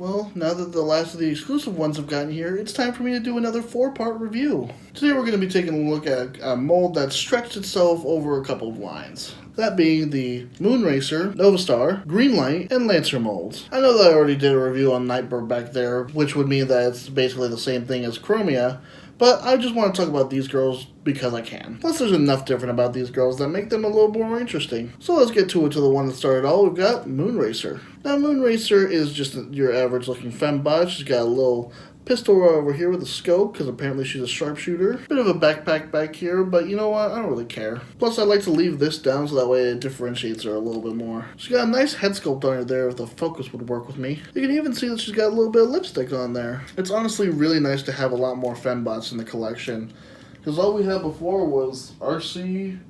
Well, now that the last of the exclusive ones have gotten here, it's time for me to do another 4-part review. Today we're going to be taking a look at a mold that stretched itself over a couple of lines. That being the Moonracer, Novastar, Greenlight, and Lancer molds. I know that I already did a review on Nightbird back there, which would mean that it's basically the same thing as Chromia, but I just want to talk about these girls because I can. Plus there's enough different about these girls that make them a little more interesting. So let's get to the one that started all. We've got Moonracer. Now Moonracer is just your average looking fembot. She's got a little pistol right over here with a scope, because apparently she's a sharpshooter. Bit of a backpack back here, but you know what? I don't really care. Plus, I like to leave this down so that way it differentiates her a little bit more. She's got a nice head sculpt on her there if the focus would work with me. You can even see that she's got a little bit of lipstick on there. It's honestly really nice to have a lot more fembots in the collection, because all we had before was RC,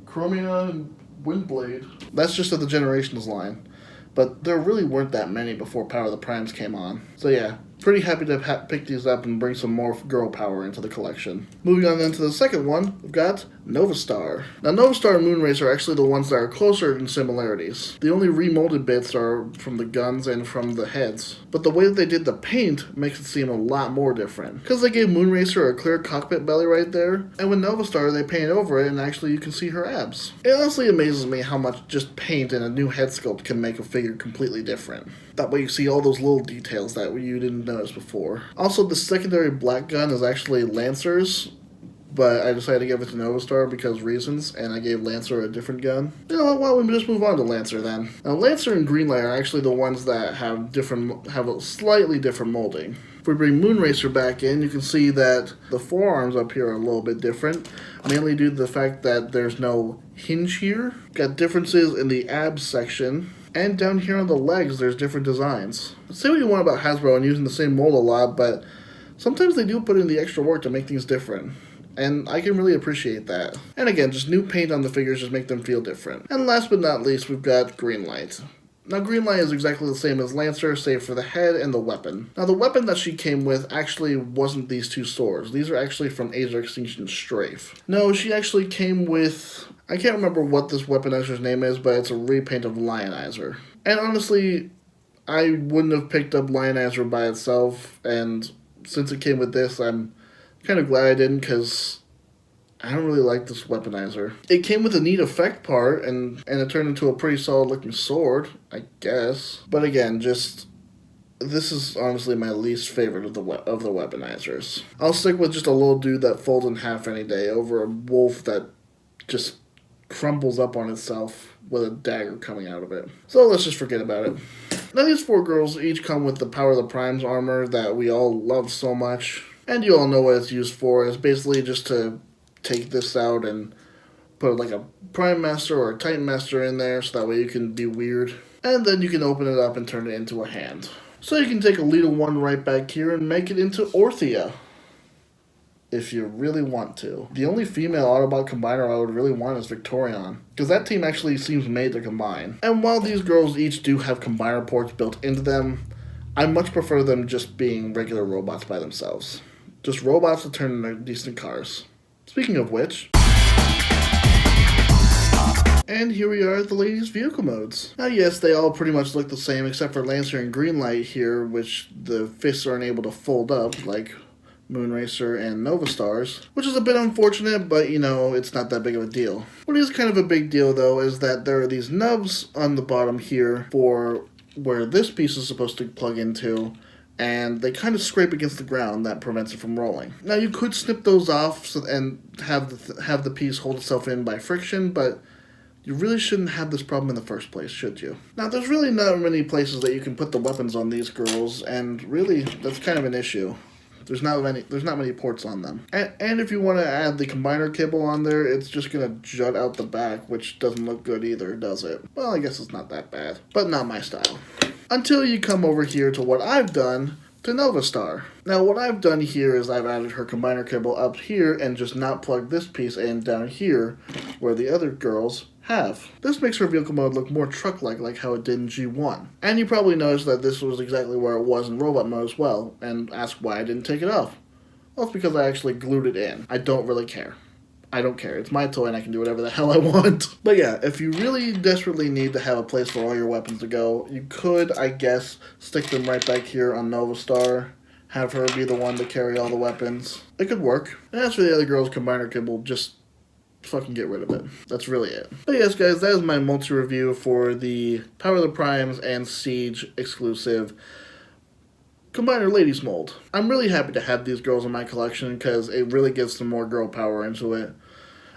Chromia, and Windblade. That's just of the Generations line. But there really weren't that many before Power of the Primes came on. So yeah, pretty happy to pick these up and bring some more girl power into the collection. Moving on then to the second one, we've got Novastar. Now Novastar and Moonracer are actually the ones that are closer in similarities. The only remolded bits are from the guns and from the heads. But the way that they did the paint makes it seem a lot more different. Because they gave Moonracer a clear cockpit belly right there, and with Novastar they painted over it and actually you can see her abs. It honestly amazes me how much just paint and a new head sculpt can make a figure completely different. That way you see all those little details that you didn't notice before. Also, the secondary black gun is actually Lancer's, but I decided to give it to Novastar because reasons, and I gave Lancer a different gun. You know what, why don't we just move on to Lancer then? Now, Lancer and Greenlight are actually the ones that have a slightly different molding. If we bring Moonracer back in, you can see that the forearms up here are a little bit different, mainly due to the fact that there's no hinge here. Got differences in the abs section. And down here on the legs, there's different designs. Say what you want about Hasbro and using the same mold a lot, but sometimes they do put in the extra work to make things different. And I can really appreciate that. And again, just new paint on the figures just make them feel different. And last but not least, we've got Greenlight. Now Greenlight is exactly the same as Lancer, save for the head and the weapon. Now the weapon that she came with actually wasn't these two swords. These are actually from Age of Extinction Strafe. No, she actually came with... I can't remember what this weaponizer's name is, but it's a repaint of Lionizer. And honestly, I wouldn't have picked up Lionizer by itself, and since it came with this, I'm kind of glad I didn't, because I don't really like this weaponizer. It came with a neat effect part, and it turned into a pretty solid looking sword, I guess. But again, this is honestly my least favorite of the weaponizers. I'll stick with just a little dude that folds in half any day over a wolf that just crumbles up on itself with a dagger coming out of it. So let's just forget about it. Now these 4 girls each come with the Power of the Primes armor that we all love so much. And you all know what it's used for. It's basically just to take this out and put like a Prime Master or a Titan Master in there so that way you can be weird. And then you can open it up and turn it into a hand. So you can take a little one right back here and make it into Orthea, if you really want to. The only female Autobot combiner I would really want is Victorion, because that team actually seems made to combine. And while these girls each do have combiner ports built into them, I much prefer them just being regular robots by themselves. Just robots that turn into decent cars. Speaking of which... And here we are at the ladies' vehicle modes. Now yes, they all pretty much look the same except for Lancer and Greenlight here, which the fists aren't able to fold up like Moonracer and Novastar's, which is a bit unfortunate, but you know, it's not that big of a deal. What is kind of a big deal though is that there are these nubs on the bottom here for where this piece is supposed to plug into, and they kind of scrape against the ground. That prevents it from rolling. Now you could snip those off and have the piece hold itself in by friction, but you really shouldn't have this problem in the first place, should you? Now there's really not many places that you can put the weapons on these girls, and really that's kind of an issue. There's not many ports on them. And if you want to add the combiner cable on there, it's just going to jut out the back, which doesn't look good either, does it? Well, I guess it's not that bad, but not my style. Until you come over here to what I've done to Novastar. Now, what I've done here is I've added her combiner cable up here and just not plugged this piece in down here where the other girls have. This makes her vehicle mode look more truck-like how it did in G1. And you probably noticed that this was exactly where it was in robot mode as well, and ask why I didn't take it off. Well, it's because I actually glued it in. I don't really care. I don't care. It's my toy and I can do whatever the hell I want. But yeah, if you really desperately need to have a place for all your weapons to go, you could, I guess, stick them right back here on Novastar. Have her be the one to carry all the weapons. It could work. And as for the other girls, Combiner Kid will just fucking get rid of it. That's really it. But yes, guys, that is my multi-review for the Power of the Primes and Siege exclusive Combiner Ladies mold. I'm really happy to have these girls in my collection because it really gives some more girl power into it.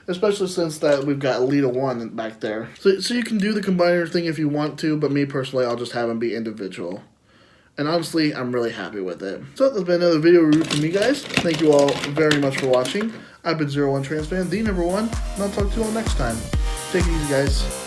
Especially since that we've got Elita 1 back there. So you can do the Combiner thing if you want to, but me personally, I'll just have them be individual. And honestly, I'm really happy with it. So that's been another video review from me, guys. Thank you all very much for watching. I've been 01 Transfan, the #1, and I'll talk to you all next time. Take it easy, guys.